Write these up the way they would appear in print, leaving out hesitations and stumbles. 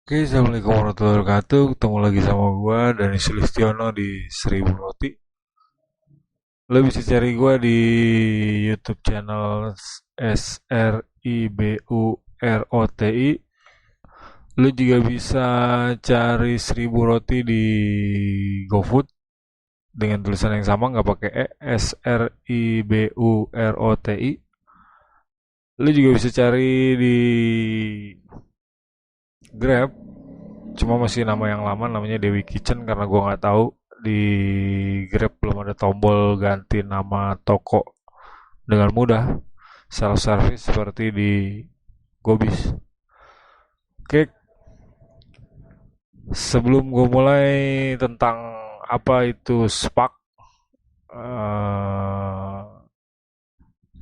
Oke, Assalamualaikum warahmatullahi wabarakatuh. Ketemu lagi sama gua Dani Sulistiono di Seribu Roti. Lo bisa cari gua di YouTube channel SRIBUROTI. Lo juga bisa cari Seribu Roti di GoFood dengan tulisan yang sama, nggak pakai SRIBUROTI. Lo juga bisa cari di Grab, cuma masih nama yang lama, namanya Dewi Kitchen, karena gua nggak tahu di Grab belum ada tombol ganti nama toko dengan mudah, self service seperti di Gobis. Oke, sebelum gue mulai tentang apa itu SPAC, eh,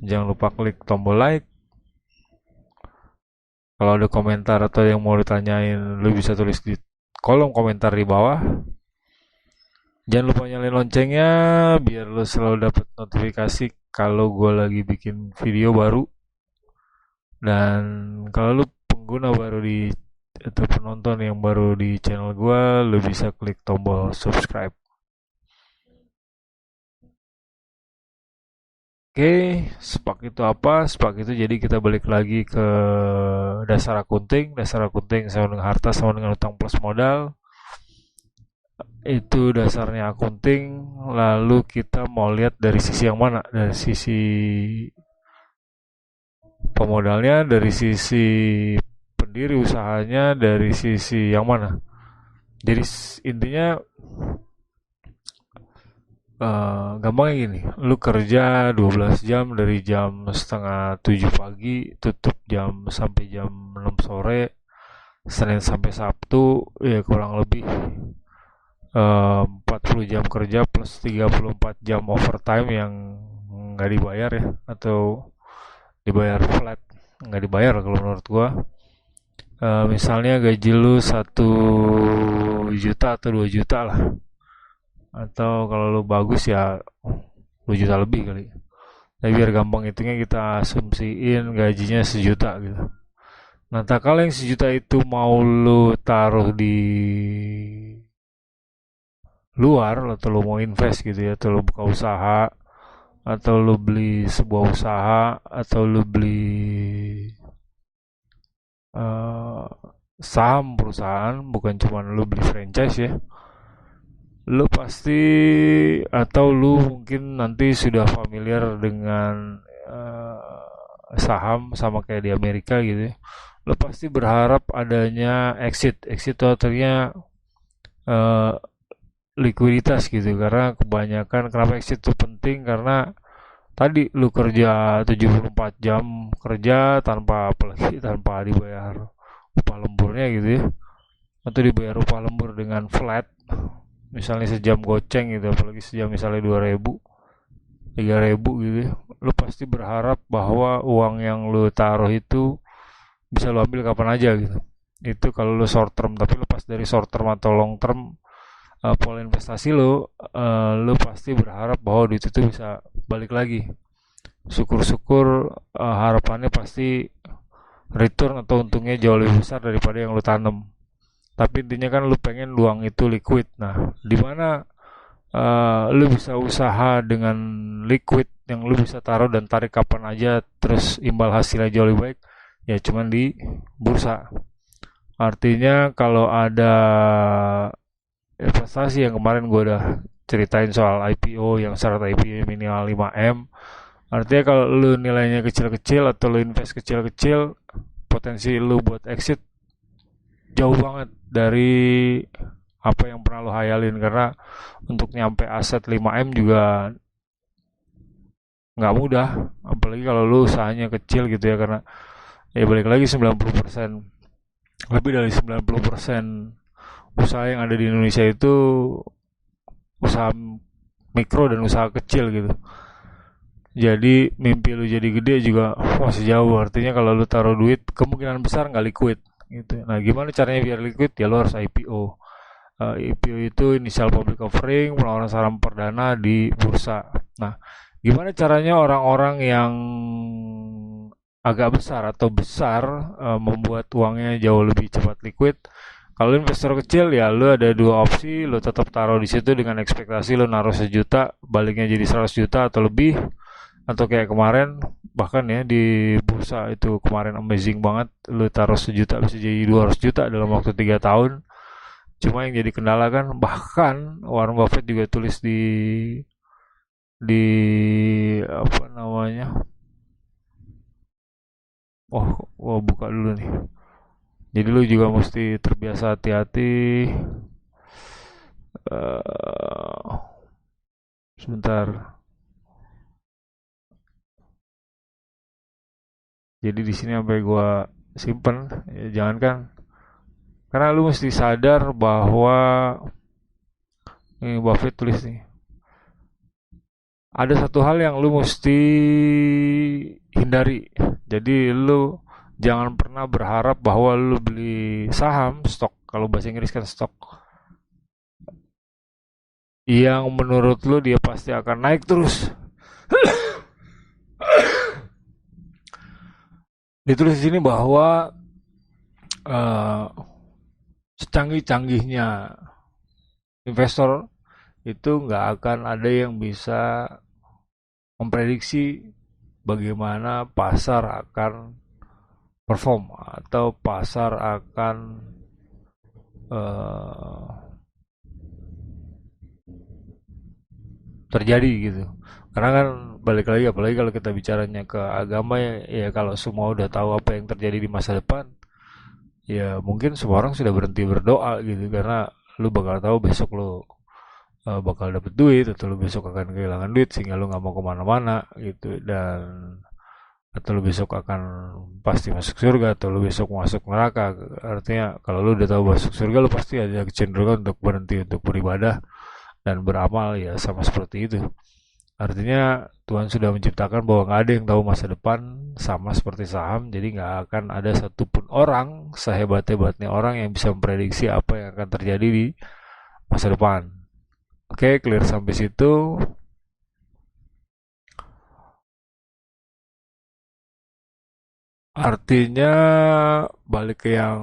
jangan lupa klik tombol like. Kalau ada komentar atau yang mau ditanyain, lu bisa tulis di kolom komentar di bawah. Jangan lupa nyalain loncengnya biar lo selalu dapat notifikasi kalau gue lagi bikin video baru. Dan kalau lo pengguna baru di atau penonton yang baru di channel gue, lo bisa klik tombol subscribe. Oke, SPAC itu apa? SPAC itu jadi kita balik lagi ke dasar akunting. Dasar akunting sama dengan harta sama dengan utang plus modal. Itu dasarnya akunting. Lalu kita mau lihat dari sisi yang mana? Dari sisi pemodalnya, dari sisi pendiri usahanya, dari sisi yang mana? Jadi intinya gampangnya gini, lu kerja 12 jam dari jam setengah 7 pagi, tutup jam sampai jam 6 sore, Senin sampai Sabtu, ya kurang lebih 40 jam kerja plus 34 jam overtime yang nggak dibayar ya, atau dibayar flat, nggak dibayar kalau menurut gua. Misalnya gaji lu 1 juta atau 2 juta lah, atau kalau lu bagus ya 2 juta lebih kali. Tapi biar gampang hitungnya kita asumsiin gajinya 1 juta gitu. Nah, tak kalau yang 1 juta itu mau lu taruh di luar, atau lu mau invest gitu ya, atau lu buka usaha, atau lu beli sebuah usaha, atau lu beli eh, saham perusahaan, bukan cuma lu beli franchise ya. Lu pasti, atau lu mungkin nanti sudah familiar dengan saham sama kayak di Amerika gitu ya. Lu pasti berharap adanya exit. Exit itu artinya eh, likuiditas gitu, karena kebanyakan kenapa exit itu penting, karena tadi lu kerja 74 jam kerja tanpa, apalagi tanpa dibayar upah lemburnya gitu ya, atau dibayar upah lembur dengan flat, misalnya sejam goceng gitu, apalagi sejam misalnya 2.000 3.000 gitu ya. Lu pasti berharap bahwa uang yang lu taruh itu bisa lu ambil kapan aja gitu. Itu kalau lu short term. Tapi lepas dari short term atau long term, pola investasi lu pasti berharap bahwa duit itu bisa balik lagi. Syukur-syukur harapannya pasti return atau untungnya jauh lebih besar daripada yang lu tanam. Tapi intinya kan lu pengen uang itu liquid. Nah, di mana lu bisa usaha dengan liquid yang lu bisa taruh dan tarik kapan aja, terus imbal hasilnya jauh lebih baik, ya cuman di bursa. Artinya kalau ada investasi yang kemarin gue udah ceritain soal IPO, yang syarat IPO minimal 5M, artinya kalau lu nilainya kecil-kecil atau lu invest kecil-kecil, potensi lu buat exit jauh banget dari apa yang pernah lo hayalin, karena untuk nyampe aset 5M juga nggak mudah, apalagi kalau lo usahanya kecil gitu ya, karena ya balik lagi 90%, lebih dari 90% usaha yang ada di Indonesia itu usaha mikro dan usaha kecil gitu. Jadi mimpi lu jadi gede juga masih jauh. Artinya kalau lu taruh duit kemungkinan besar nggak liquid gitu. Nah, gimana caranya biar liquid? Ya lu harus IPO. IPO itu initial public offering, penawaran saham perdana di bursa. Nah, gimana caranya orang-orang yang agak besar atau besar membuat uangnya jauh lebih cepat liquid? Kalau investor kecil ya lu ada dua opsi, lu tetap taruh di situ dengan ekspektasi lu naruh 1 juta, baliknya jadi 100 juta atau lebih, atau kayak kemarin bahkan ya di bursa itu kemarin amazing banget, lu taruh 1 juta bisa jadi 200 juta dalam waktu 3 tahun. Cuma yang jadi kendala kan, bahkan Warren Buffett juga tulis di apa namanya, wah, wah buka dulu nih. Jadi lu juga mesti terbiasa hati-hati. Sebentar. Jadi di sini sampai gua simpen, ya jangan kan, karena lu mesti sadar bahwa ini Buffett tulis nih, ada satu hal yang lu mesti hindari. Jadi lu jangan pernah berharap bahwa lu beli saham stok, kalau bahasa Inggris kan stok, yang menurut lu dia pasti akan naik terus. Ditulis di sini bahwa eh, secanggih-canggihnya investor itu nggak akan ada yang bisa memprediksi bagaimana pasar akan perform atau pasar akan eh, terjadi gitu. Karena kan balik lagi, apalagi kalau kita bicaranya ke agama ya, ya kalau semua udah tahu apa yang terjadi di masa depan, ya mungkin semua orang sudah berhenti berdoa gitu, karena lu bakal tahu besok lu bakal dapet duit, atau lu besok akan kehilangan duit sehingga lu nggak mau kemana-mana gitu, dan atau lu besok akan pasti masuk surga atau lu besok masuk neraka. Artinya kalau lu udah tahu masuk surga, lu pasti ada kecenderungan untuk berhenti untuk beribadah dan beramal, ya sama seperti itu. Artinya Tuhan sudah menciptakan bahwa nggak ada yang tahu masa depan, sama seperti saham. Jadi nggak akan ada satupun orang sehebat-hebatnya orang yang bisa memprediksi apa yang akan terjadi di masa depan. Oke, clear sampai situ. Artinya balik ke yang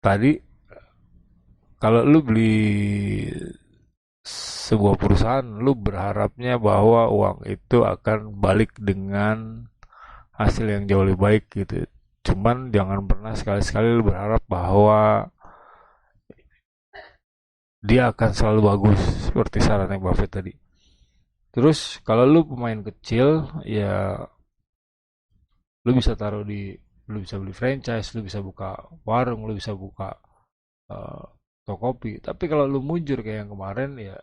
tadi, kalau lu beli sebuah perusahaan, lu berharapnya bahwa uang itu akan balik dengan hasil yang jauh lebih baik gitu. Cuman jangan pernah sekali-sekali lu berharap bahwa dia akan selalu bagus seperti sarannya Buffett tadi. Terus kalau lu pemain kecil, ya lu bisa taruh di, lu bisa beli franchise, lu bisa buka warung, lu bisa buka eh, toko kopi. Tapi kalau lu mujur kayak yang kemarin, ya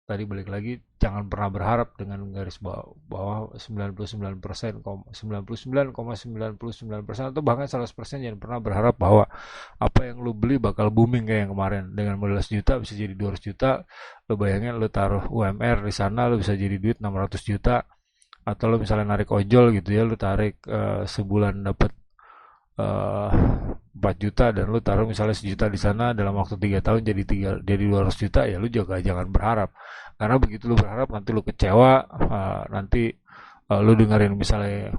tadi balik lagi, jangan pernah berharap dengan garis bawah 99%, 99,99% atau bahkan 100%, jangan pernah berharap bahwa apa yang lu beli bakal booming kayak yang kemarin. Dengan modal 1 juta bisa jadi 200 juta. Lu bayangin lu taruh UMR di sana, lu bisa jadi duit 600 juta. Atau lu misalnya narik ojol gitu ya, lu tarik sebulan dapat eh 4 juta, dan lu taruh misalnya 1 juta di sana, dalam waktu 3 tahun jadi 200 juta, ya lu juga jangan berharap, karena begitu lu berharap nanti lu kecewa. Nanti lu dengerin misalnya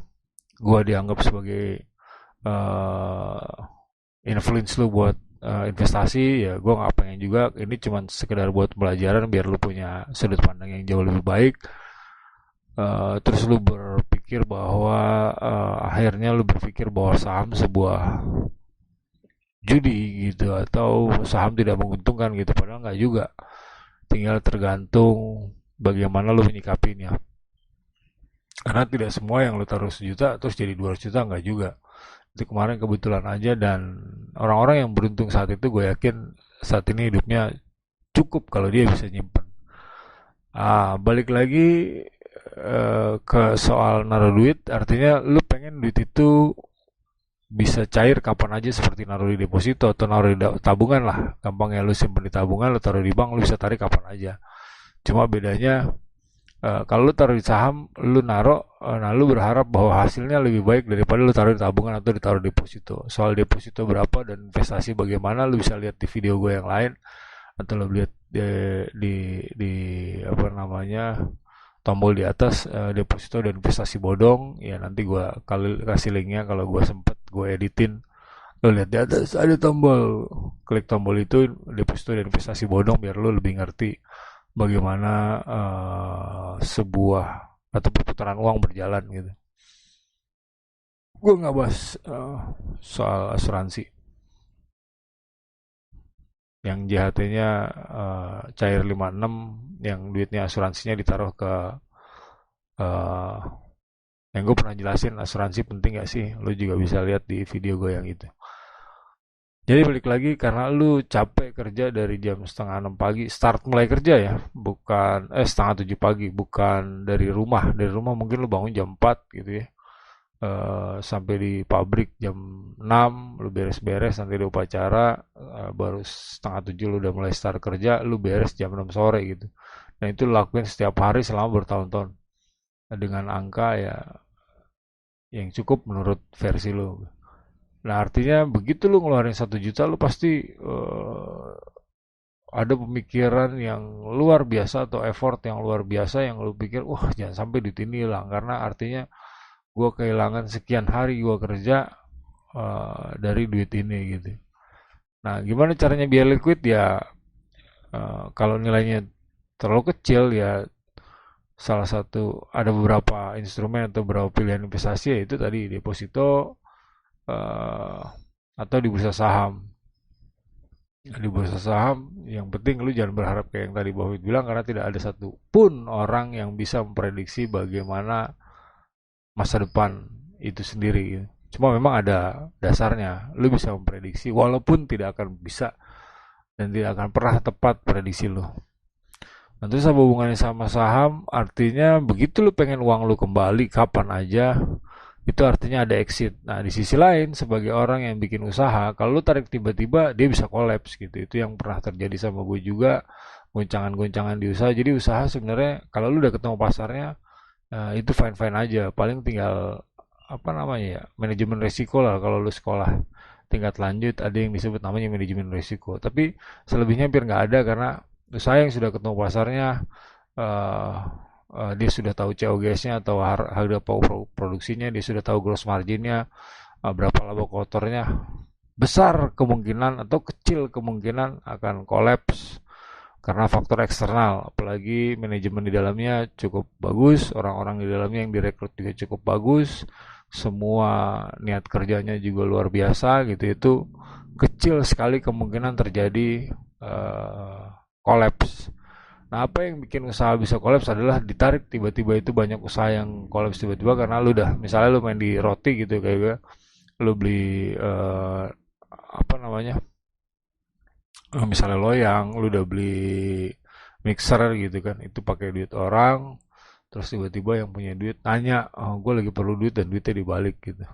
gua dianggap sebagai eh influence lu buat investasi, ya gua nggak pengen juga. Ini cuma sekedar buat pelajaran biar lu punya sudut pandang yang jauh lebih baik. Terus lu berpikir bahwa akhirnya lu berpikir bahwa saham sebuah judi gitu, atau saham tidak menguntungkan gitu, padahal nggak juga. Tinggal tergantung bagaimana lu menyikapinya, karena tidak semua yang lu taruh 1 juta terus jadi 200 juta, nggak juga. Itu kemarin kebetulan aja, dan orang-orang yang beruntung saat itu gue yakin saat ini hidupnya cukup kalau dia bisa nyimpen. Balik lagi ke soal naruh duit, artinya lu pengen duit itu bisa cair kapan aja, seperti naruh di deposito atau naruh di tabungan lah. Gampangnya lu simpen di tabungan, lu taruh di bank, lu bisa tarik kapan aja. Cuma bedanya kalau lu taruh di saham, lu naruh, nah lu berharap bahwa hasilnya lebih baik daripada lu taruh di tabungan atau ditaruh di deposito. Soal deposito berapa dan investasi bagaimana, lu bisa lihat di video gue yang lain, atau lu lihat di apa namanya, tombol di atas, deposito dan investasi bodong. Ya nanti gue kali kasih linknya, kalau gue sempet gue editin Lo lihat di atas ada tombol, klik tombol itu, deposito dan investasi bodong, biar lo lebih ngerti bagaimana sebuah atau perputaran uang berjalan gitu. Gue nggak bahas soal asuransi yang JHT-nya cair 56, yang duitnya asuransinya ditaruh ke eh, yang gue pernah jelasin asuransi penting gak sih, lu juga bisa lihat di video gue yang itu. Jadi balik lagi, karena lu capek kerja dari jam setengah 6 pagi, start mulai kerja ya, bukan setengah 7 pagi, bukan dari rumah mungkin lu bangun jam 4 gitu ya. Sampai di pabrik jam 6, lu beres-beres, nanti ada upacara, baru setengah 7 lu udah mulai start kerja, lu beres jam 6 sore gitu. Dan itu lu lakuin setiap hari selama bertahun-tahun, dengan angka ya yang cukup menurut versi lu. Nah, artinya begitu lu ngeluarin 1 juta, lu pasti ada pemikiran yang luar biasa atau effort yang luar biasa, yang lu pikir, wah jangan sampai duit ini hilang, karena artinya gue kehilangan sekian hari gue kerja dari duit ini gitu. Nah, gimana caranya biar liquid ya? Kalau nilainya terlalu kecil ya, salah satu ada beberapa instrumen atau beberapa pilihan investasi, yaitu tadi deposito, eh, atau di bursa saham. Di bursa saham, yang penting lu jangan berharap kayak yang tadi Bawit bilang, karena tidak ada satu pun orang yang bisa memprediksi bagaimana masa depan itu sendiri gitu. Cuma memang ada dasarnya, lu bisa memprediksi walaupun tidak akan bisa dan tidak akan pernah tepat prediksi lu. Nah, terus apa hubungannya sama saham? Artinya begitu lu pengen uang lu kembali kapan aja, itu artinya ada exit. Nah, di sisi lain sebagai orang yang bikin usaha, kalau lu tarik tiba-tiba dia bisa kolaps gitu. Itu yang pernah terjadi sama gue juga, goncangan-goncangan di usaha. Jadi usaha sebenarnya kalau lu udah ketemu pasarnya, itu fine-fine aja. Paling tinggal apa namanya ya, manajemen risiko lah kalau lu sekolah tingkat lanjut, ada yang disebut namanya manajemen risiko. Tapi selebihnya hampir nggak ada, karena usaha yang sudah ketemu pasarnya, eh, dia sudah tahu COGS-nya atau harga produksinya, dia sudah tahu gross marginnya, berapa laba kotornya, besar kemungkinan atau kecil kemungkinan akan kolaps karena faktor eksternal. Apalagi manajemen di dalamnya cukup bagus, orang-orang di dalamnya yang direkrut juga cukup bagus, semua niat kerjanya juga luar biasa gitu. Itu kecil sekali kemungkinan terjadi kolaps. Nah, apa yang bikin usaha bisa kolaps adalah ditarik tiba-tiba. Itu banyak usaha yang kolaps tiba-tiba karena lu udah, misalnya lu main di roti gitu kayak gue, lu beli apa namanya, misalnya loyang, lu udah beli mixer gitu kan, itu pakai duit orang, terus tiba-tiba yang punya duit nanya, oh, gue lagi perlu duit, dan duitnya dibalik gitu.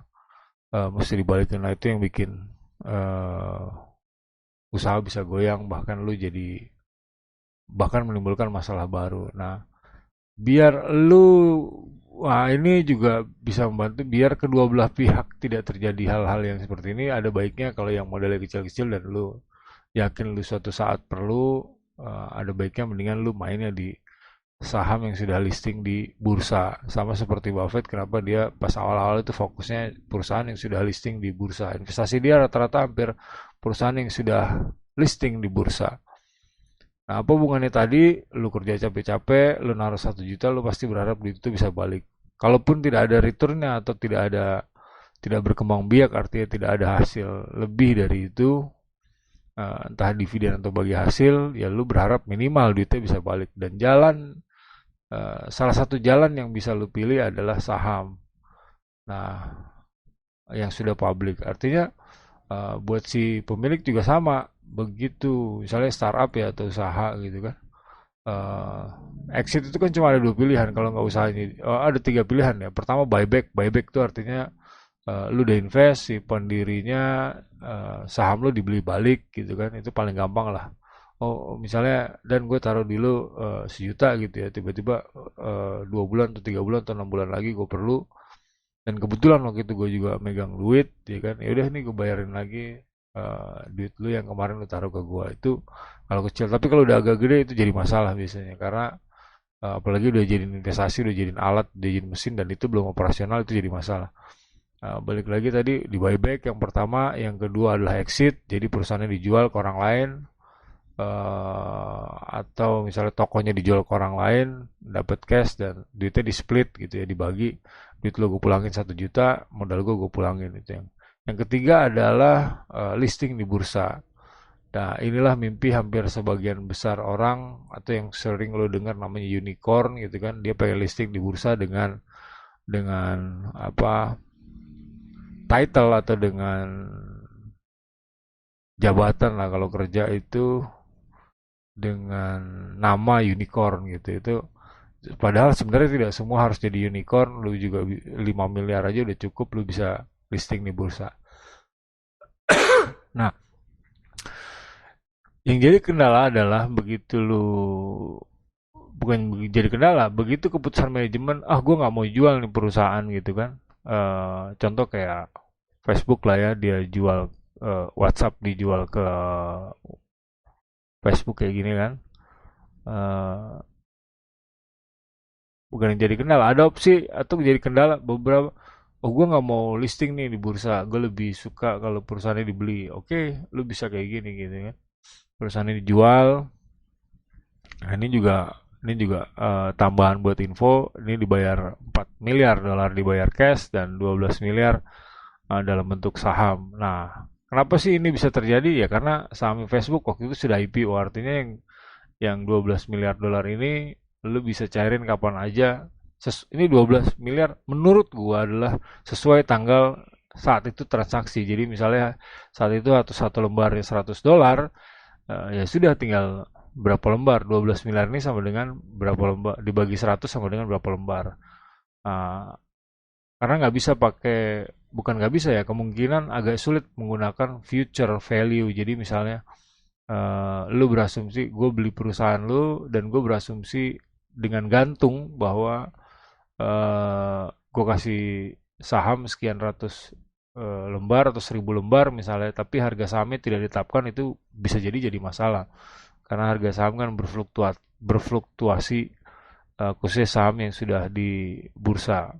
Mesti dibalikin. Nah, itu yang bikin eh, usaha bisa goyang, bahkan lu jadi, bahkan menimbulkan masalah baru. Nah, biar lu, wah ini juga bisa membantu biar kedua belah pihak tidak terjadi hal-hal yang seperti ini. Ada baiknya kalau yang modalnya kecil-kecil dan lu yakin lu suatu saat perlu, ada baiknya mendingan lu mainnya di saham yang sudah listing di bursa. Sama seperti Buffett, kenapa dia pas awal-awal itu fokusnya perusahaan yang sudah listing di bursa. Investasi dia rata-rata hampir perusahaan yang sudah listing di bursa. Nah, apa hubungannya tadi? Lu kerja capek-capek, lu naruh 1 juta, lu pasti berharap duit itu bisa balik. Kalaupun tidak ada returnnya atau tidak berkembang biak, artinya tidak ada hasil lebih dari itu, entah dividen atau bagi hasil, ya lu berharap minimal duitnya bisa balik. Dan salah satu jalan yang bisa lu pilih adalah saham. Nah, yang sudah publik. Artinya buat si pemilik juga sama. Begitu, misalnya startup ya atau usaha gitu kan. eh, Exit itu kan cuma ada dua pilihan kalau nggak usaha ini. Ada tiga pilihan ya. Pertama buyback. Buyback itu artinya lu udah invest, si pendirinya saham lu dibeli balik gitu kan. Itu paling gampang lah. Oh, misalnya, dan gue taruh dulu 1 juta gitu ya. Tiba-tiba 2 bulan atau 3 bulan atau 6 bulan lagi gue perlu. Dan kebetulan waktu itu gue juga megang duit, ya kan. Ya udah nih gue bayarin lagi duit lu yang kemarin lu taruh ke gue. Itu kalau kecil. Tapi kalau udah agak gede itu jadi masalah biasanya, karena apalagi udah jadi investasi, udah jadi alat, udah jadi mesin, dan itu belum operasional, itu jadi masalah. Balik lagi tadi di buyback yang pertama, yang kedua adalah exit, jadi perusahaannya dijual ke orang lain, atau misalnya tokonya dijual ke orang lain, dapat cash dan duitnya di split gitu ya, dibagi, duit lo gue pulangin 1 juta, modal gue pulangin itu yang ketiga adalah listing di bursa. Nah, inilah mimpi hampir sebagian besar orang atau yang sering lo dengar namanya unicorn gitu kan. Dia pengen listing di bursa dengan apa title atau dengan jabatan lah kalau kerja itu dengan nama unicorn gitu. Itu padahal sebenarnya tidak semua harus jadi unicorn. Lu juga 5 miliar aja udah cukup lu bisa listing di bursa. Nah, yang jadi kendala adalah begitu lu bukan jadi kendala, begitu keputusan manajemen, gue nggak mau jual nih perusahaan gitu kan. Contoh kayak Facebook lah ya, dia jual WhatsApp dijual ke Facebook kayak gini kan. Eh, Bukan yang jadi kendala, ada opsi atau jadi kendala beberapa. Oh, gue nggak mau listing nih di bursa, gue lebih suka kalau perusahaannya dibeli. Oke, lu bisa kayak gini gitu kan. Perusahaannya dijual. Nah, ini juga tambahan buat info, ini dibayar 4 miliar dolar dibayar cash dan 12 miliar dalam bentuk saham. Nah, kenapa sih ini bisa terjadi? Ya karena saham Facebook waktu itu sudah IPO, artinya yang 12 miliar dolar ini lu bisa cairin kapan aja. Ini 12 miliar menurut gua adalah sesuai tanggal saat itu transaksi. Jadi misalnya saat itu atau satu lembarnya 100 dolar, ya sudah tinggal berapa lembar. 12 miliar ini sama dengan berapa lembar, dibagi 100 sama dengan berapa lembar. Uh, karena nggak bisa pakai, bukan nggak bisa ya, kemungkinan agak sulit menggunakan future value. Jadi misalnya lu berasumsi gue beli perusahaan lu dan gue berasumsi dengan gantung bahwa gue kasih saham sekian ratus lembar atau 1.000 lembar misalnya, tapi harga sahamnya tidak ditetapkan, itu bisa jadi masalah karena harga saham kan berfluktuasi, khususnya saham yang sudah di bursa.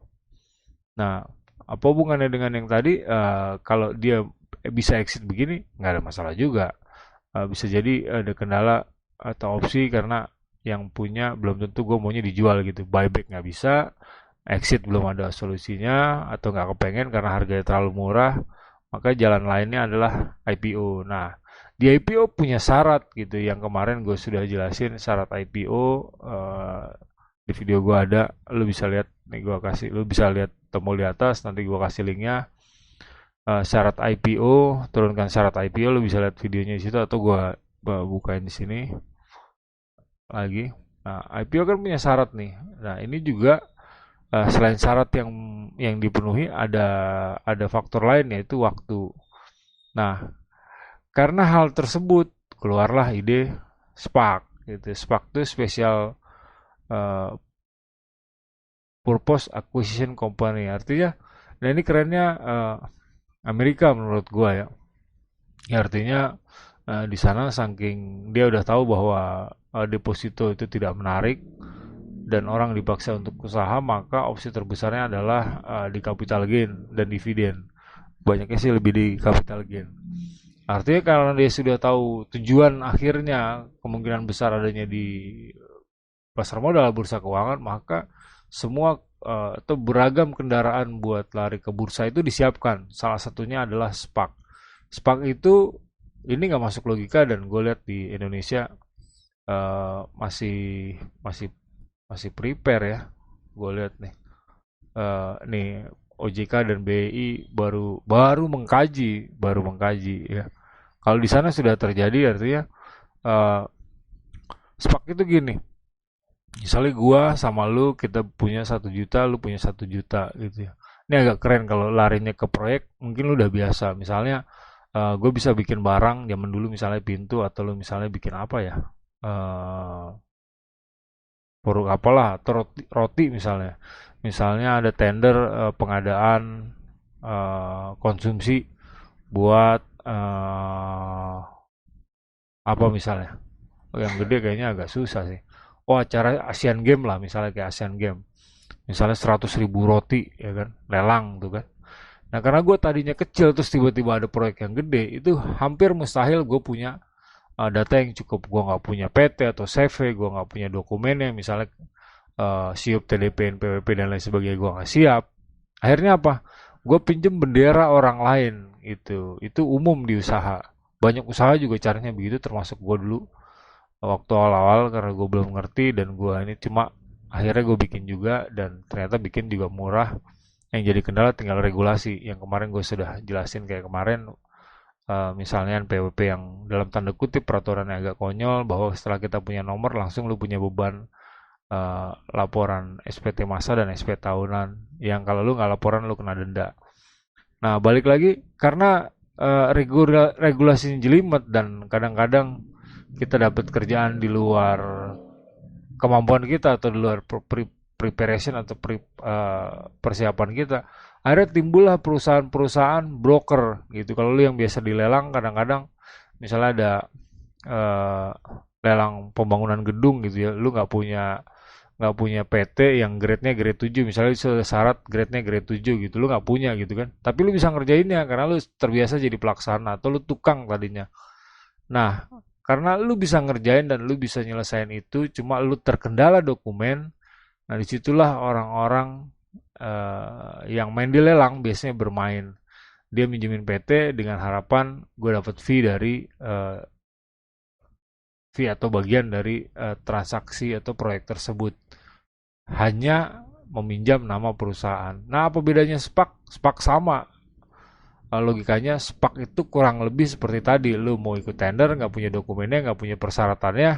Nah, apa hubungannya dengan yang tadi? Kalau dia bisa exit begini, nggak ada masalah juga. Bisa jadi ada kendala atau opsi karena yang punya belum tentu gue maunya dijual gitu. Buyback nggak bisa, exit belum ada solusinya, atau nggak kepengen karena harganya terlalu murah, maka jalan lainnya adalah IPO. Nah, di IPO punya syarat gitu, yang kemarin gue sudah jelasin syarat IPO, di video gue ada, lu bisa lihat nih, gue kasih, lu bisa lihat tombol di atas, nanti gue kasih linknya. Syarat IPO, turunkan syarat IPO, lu bisa lihat videonya di situ atau gue bukain di sini lagi. Nah, IPO kan punya syarat nih. Nah, ini juga selain syarat yang dipenuhi, ada faktor lain yaitu waktu. Nah, karena hal tersebut keluarlah ide SPAC gitu. SPAC itu Special uh, Purpose Acquisition Company, artinya. Nah, ini kerennya Amerika menurut gua ya. Ya artinya di sana saking dia udah tahu bahwa deposito itu tidak menarik dan orang dipaksa untuk usaha, maka opsi terbesarnya adalah di capital gain dan dividen. Banyaknya sih lebih di capital gain. Artinya karena dia sudah tahu tujuan akhirnya kemungkinan besar adanya di pasar modal bursa keuangan, maka semua atau beragam kendaraan buat lari ke bursa itu disiapkan. Salah satunya adalah SPAC. SPAC itu ini nggak masuk logika dan gue lihat di Indonesia masih masih masih prepare ya. Gue lihat nih OJK dan BI baru mengkaji ya. Kalau di sana sudah terjadi, artinya uh, SPAC itu gini. Misalnya gua sama lu kita punya 1 juta, lu punya 1 juta gitu ya. Ini agak keren kalau larinya ke proyek, mungkin lu udah biasa. Misalnya gue bisa bikin barang zaman dulu, misalnya pintu, atau lu misalnya bikin apa ya? Eh Produk apalah, atau roti misalnya. Misalnya ada tender pengadaan konsumsi buat apa misalnya. Oh, yang gede kayaknya agak susah sih. Oh, acara Asian Game lah, misalnya kayak Asian Game. Misalnya 100.000 roti, ya kan, lelang tuh kan. Nah karena gue tadinya kecil terus tiba-tiba ada proyek yang gede, itu hampir mustahil gue punya data yang cukup. Gue nggak punya PT atau CV, gue nggak punya dokumennya, misalnya siup TDP, NPWP dan lain sebagainya gue nggak siap. Akhirnya apa? Gue pinjem bendera orang lain itu umum di usaha. Banyak usaha juga caranya begitu, termasuk gue dulu waktu awal-awal karena gue belum ngerti dan gue ini cuma akhirnya gue bikin juga dan ternyata bikin juga murah. Yang jadi kendala tinggal regulasi yang kemarin gue sudah jelasin kayak kemarin. Misalnya PWP yang dalam tanda kutip peraturan yang agak konyol bahwa setelah kita punya nomor langsung lu punya beban laporan SPT masa dan SP tahunan yang kalau lu nggak laporan lu kena denda. Nah balik lagi karena regulasinya jelimet dan kadang-kadang kita dapat kerjaan di luar kemampuan kita atau di luar preparation atau persiapan kita, akhirnya timbullah perusahaan-perusahaan broker gitu. Kalau lu yang biasa dilelang kadang-kadang misalnya ada eh, lelang pembangunan gedung gitu ya, lu nggak punya PT yang grade-nya grade 7 misalnya syarat grade-nya grade 7 gitu, lu nggak punya gitu kan, tapi lu bisa ngerjainnya karena lu terbiasa jadi pelaksana atau lu tukang tadinya. Nah karena lu bisa ngerjain dan lu bisa nyelesain itu, cuma lu terkendala dokumen. Nah, disitulah orang-orang yang main di lelang biasanya bermain. Dia minjemin PT dengan harapan gue dapat fee atau bagian dari transaksi atau proyek tersebut. Hanya meminjam nama perusahaan. Nah, apa bedanya SPAK? SPAK sama. Logikanya SPAK itu kurang lebih seperti tadi. Lu mau ikut tender, nggak punya dokumennya, nggak punya persyaratannya,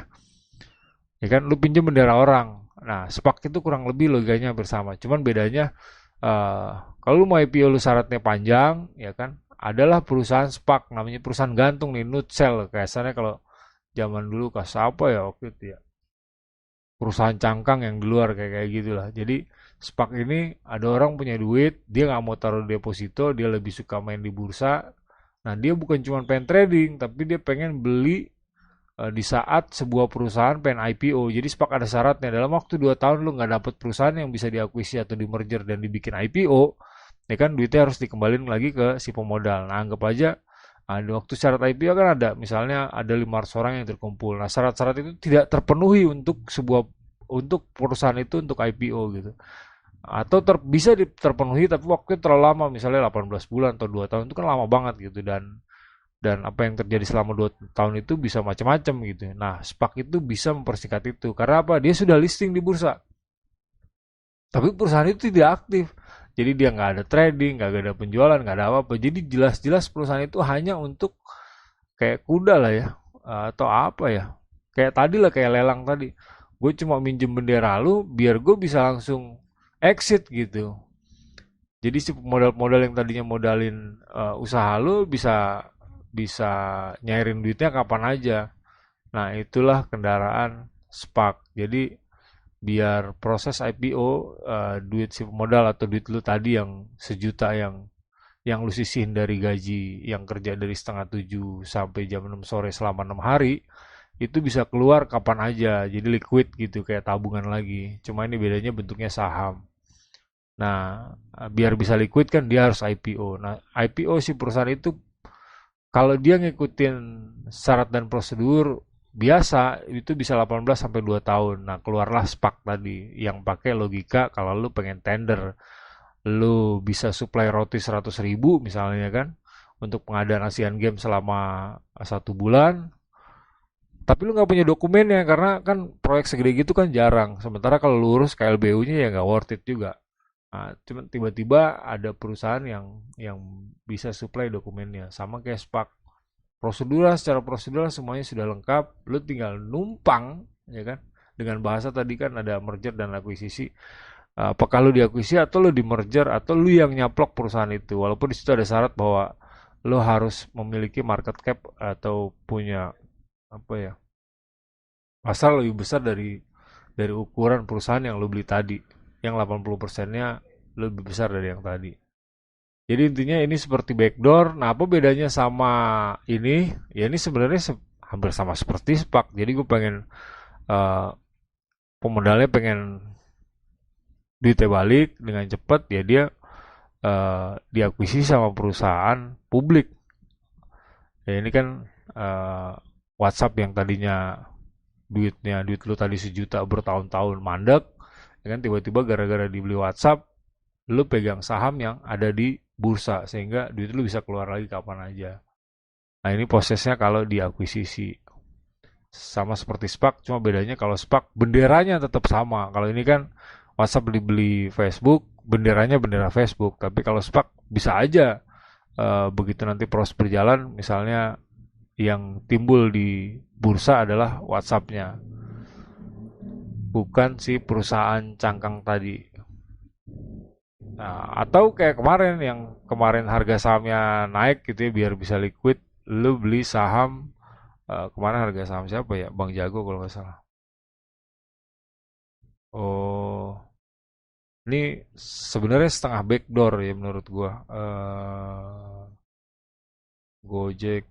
ya kan? Lu pinjam bendera orang. Nah, SPAK itu kurang lebih logikanya bersama. Cuman bedanya eh kalau lu mau IPO lu syaratnya panjang, ya kan? Adalah perusahaan SPAK, namanya perusahaan gantung nih, nutsel. Kayak kalau zaman dulu kas apa ya waktu itu ya. Perusahaan cangkang yang di luar kayak gitulah. Jadi SPAK ini ada orang punya duit, dia nggak mau taruh deposito, dia lebih suka main di bursa. Nah, dia bukan cuma pengen trading, tapi dia pengen beli di saat sebuah perusahaan pengen IPO. Jadi SPAC ada syaratnya. Dalam waktu 2 tahun lu nggak dapet perusahaan yang bisa diakuisisi atau di merger dan dibikin IPO, ya kan duitnya harus dikembalikan lagi ke si pemodal. Nah, anggap aja di waktu syarat IPO kan ada misalnya ada 500 orang yang terkumpul. Nah, syarat-syarat itu tidak terpenuhi untuk perusahaan itu untuk IPO gitu. Atau bisa terpenuhi tapi waktunya terlalu lama, misalnya 18 bulan atau 2 tahun itu kan lama banget gitu, dan apa yang terjadi selama 2 tahun itu bisa macam-macam gitu. Nah, SPAC itu bisa mempersingkat itu. Karena apa? Dia sudah listing di bursa. Tapi perusahaan itu tidak aktif. Jadi dia nggak ada trading, nggak ada penjualan, nggak ada apa-apa. Jadi jelas-jelas perusahaan itu hanya untuk kayak kuda lah ya. Atau apa ya. Kayak tadi lah, kayak lelang tadi. Gue cuma minjem bendera lu biar gue bisa langsung exit gitu. Jadi si modal-modal yang tadinya modalin usaha lu bisa bisa nyairin duitnya kapan aja. Nah, itulah kendaraan SPAC. Jadi biar proses IPO duit si pemodal atau duit lu tadi yang 1 juta yang lu sisihin dari gaji yang kerja dari setengah 7 sampai jam 6 sore selama 6 hari itu bisa keluar kapan aja. Jadi liquid gitu kayak tabungan lagi. Cuma ini bedanya bentuknya saham. Nah, biar bisa liquid kan dia harus IPO. Nah, IPO si perusahaan itu kalau dia ngikutin syarat dan prosedur biasa itu bisa 18 sampai 2 tahun. Nah, keluarlah SPAC tadi yang pakai logika kalau lu pengen tender, lu bisa supply roti 100.000 misalnya kan untuk pengadaan Asian Games selama 1 bulan. Tapi lu nggak punya dokumennya karena kan proyek segede gitu kan jarang. Sementara kalau lu urus KLBU-nya ya nggak worth it juga. Nah, cuma tiba-tiba ada perusahaan yang bisa supply dokumennya sama kayak SPAC. Secara prosedural semuanya sudah lengkap, lu tinggal numpang, ya kan? Dengan bahasa tadi kan ada merger dan akuisisi. Apakah lu diakuisisi atau lu di merger atau lu yang nyaplok perusahaan itu? Walaupun di situ ada syarat bahwa lu harus memiliki market cap atau punya apa ya? Pasar lebih besar dari ukuran perusahaan yang lu beli tadi. Yang 80%-nya lebih besar dari yang tadi. Jadi intinya ini seperti backdoor. Nah, apa bedanya sama ini? Ya ini sebenarnya hampir sama seperti SPAC. Jadi gue pengen eh, pemodalnya pengen duitnya balik dengan cepat, ya dia diakuisisi sama perusahaan publik. Ya ini kan eh, WhatsApp yang tadinya duit lu tadi 1 juta bertahun-tahun mandek, ya kan tiba-tiba gara-gara dibeli WhatsApp, lu pegang saham yang ada di bursa sehingga duit lu bisa keluar lagi kapan aja. Nah ini prosesnya kalau diakuisisi. Sama seperti SPAC, cuma bedanya kalau SPAC benderanya tetap sama. Kalau ini kan WhatsApp dibeli Facebook, benderanya bendera Facebook. Tapi kalau SPAC bisa aja begitu nanti proses berjalan, misalnya yang timbul di bursa adalah WhatsApp-nya, bukan si perusahaan cangkang tadi. Nah, atau kayak kemarin yang kemarin harga sahamnya naik gitu ya biar bisa liquid, lu beli saham kemarin harga saham siapa ya? Bang Jago kalau nggak salah. Oh, ini sebenarnya setengah backdoor ya menurut gua. Gojek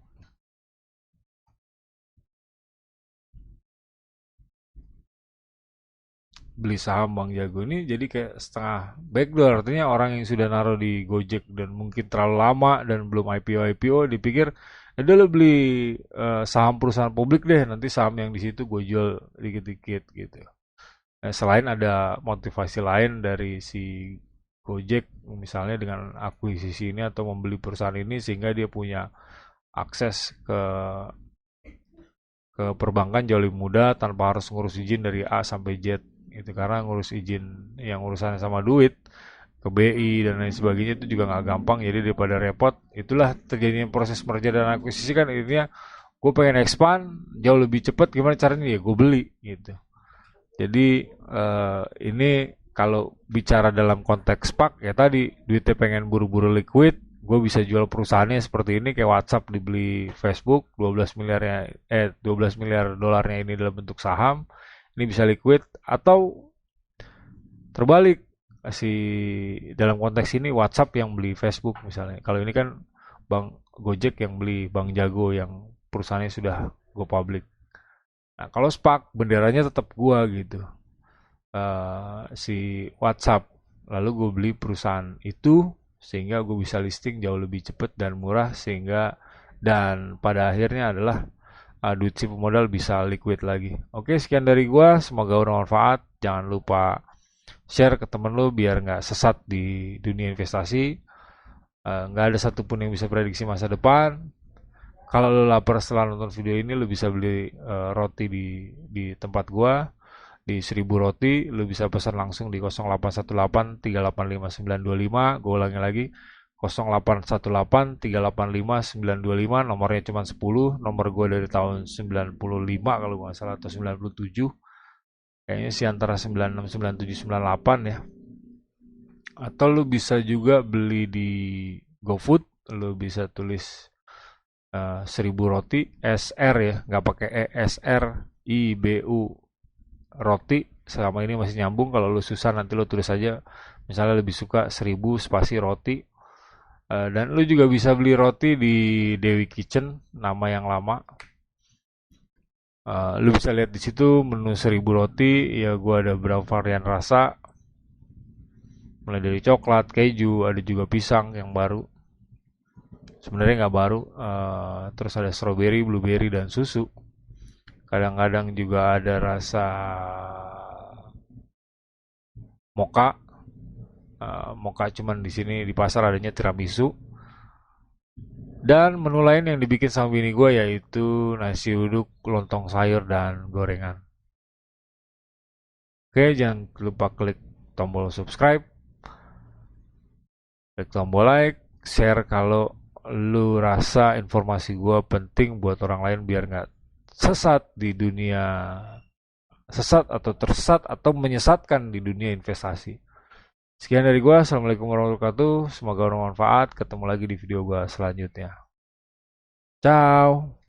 beli saham Bang Jago ini jadi kayak setengah backdoor, artinya orang yang sudah naruh di Gojek dan mungkin terlalu lama dan belum IPO dipikir udah lo beli saham perusahaan publik deh, nanti saham yang di situ gue jual dikit-dikit gitu. Nah, selain ada motivasi lain dari si Gojek misalnya dengan akuisisi ini atau membeli perusahaan ini sehingga dia punya akses ke perbankan jauh lebih mudah tanpa harus ngurus izin dari A sampai Z itu, karena ngurus izin yang urusannya sama duit ke BI dan lain sebagainya itu juga nggak gampang, jadi daripada repot itulah terjadinya proses merger dan akuisisi kan intinya gue pengen expand jauh lebih cepat, gimana caranya ya gue beli gitu. Jadi ini kalau bicara dalam konteks SPAC ya tadi duitnya pengen buru-buru liquid, gue bisa jual perusahaannya seperti ini kayak WhatsApp dibeli Facebook 12 miliarnya 12 miliar dolarnya ini dalam bentuk saham, ini bisa liquid. Atau terbalik, si dalam konteks ini WhatsApp yang beli Facebook misalnya. Kalau ini kan Bang Gojek yang beli Bang Jago yang perusahaannya sudah go public. Nah, kalau SPAC benderanya tetap gua gitu. Si WhatsApp. Lalu gue beli perusahaan itu sehingga gue bisa listing jauh lebih cepat dan murah sehingga dan pada akhirnya adalah duit si pemodal bisa liquid lagi. Oke, sekian dari gua, semoga bermanfaat. Jangan lupa share ke temen lu biar nggak sesat di dunia investasi. Nggak ada satupun yang bisa prediksi masa depan. Kalau lu lapar setelah nonton video ini, lu bisa beli roti di tempat gua di 1.000 roti. Lu bisa pesan langsung di 0818 385 925. Gue ulangi lagi 0818 385 925. Nomornya cuma 10. Nomor gue dari tahun 95 kalau gue nggak salah atau 97. Kayaknya sih antara 96, 97, 98 ya. Atau lu bisa juga beli di GoFood, lu bisa tulis 1.000 roti SR ya, nggak pakai ESR IBU roti, selama ini masih nyambung. Kalau lu susah nanti lu tulis aja misalnya lebih suka 1.000 spasi roti. Dan lu juga bisa beli roti di Dewi Kitchen, nama yang lama. Lu bisa lihat di situ menu 1.000 roti ya, gua ada berapa varian rasa, mulai dari coklat, keju, ada juga pisang yang baru, sebenarnya nggak baru. Terus ada strawberry, blueberry, dan susu. Kadang-kadang juga ada rasa mocha. Mocha cuman di sini di pasar adanya tiramisu. Dan menu lain yang dibikin sama bini gue yaitu nasi uduk, lontong sayur, dan gorengan. Oke, jangan lupa klik tombol subscribe, klik tombol like, share kalau lu rasa informasi gue penting buat orang lain biar nggak sesat di dunia, sesat atau tersesat atau menyesatkan di dunia investasi. Sekian dari gua, assalamualaikum warahmatullahi wabarakatuh. Semoga bermanfaat. Ketemu lagi di video gua selanjutnya. Ciao.